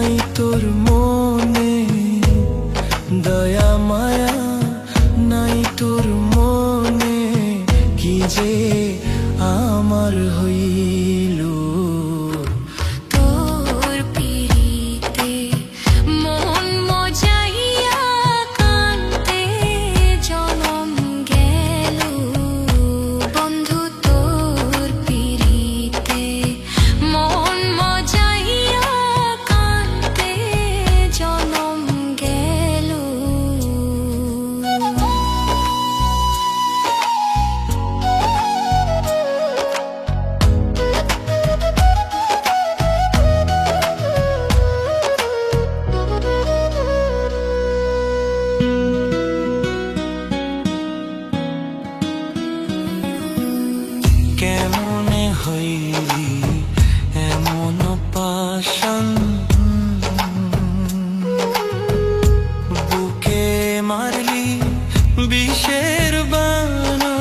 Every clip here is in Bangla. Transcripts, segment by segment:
নাই তোর মনে দয়া মায়া নাই তোর মনে কি যে আমার হইল তোর পিরিতে মন মজাইয়া কানতে জনম গেল বন্ধু তোর পিরিতে মন মজাইয়া কানতে জনম গেল কেমনে হইলি এমন পাশান বুকে মারলি বিষের বানা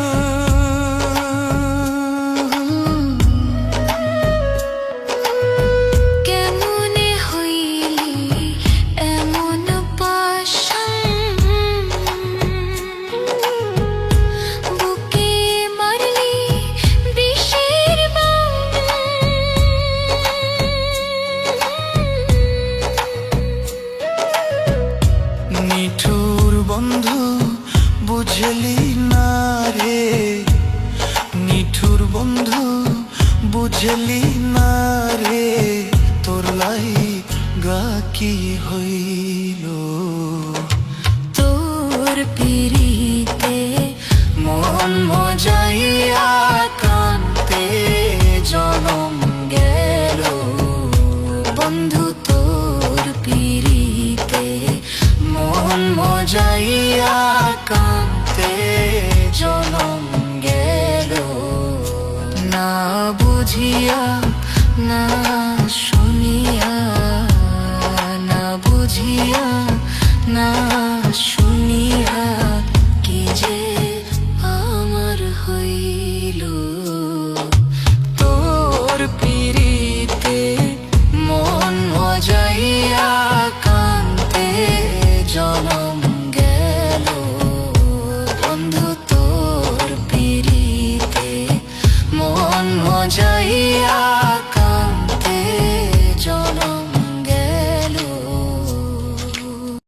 কেমনে হইলি এমন পাশান বুকে মারলি বিষের বাণ নিঠুর বন্ধু বুঝলি না রে নিঠুর বন্ধু বুঝলি না রে তোর লাই গা কি হইল তোর পিরিতে মন মজাইয়া কান্তে জনম গেল বন্ধু তোর পিরিতে মন মজাইয়া কান্তে জনম গেল না বুঝিয়া না শুনিয়া না বুঝিয়া না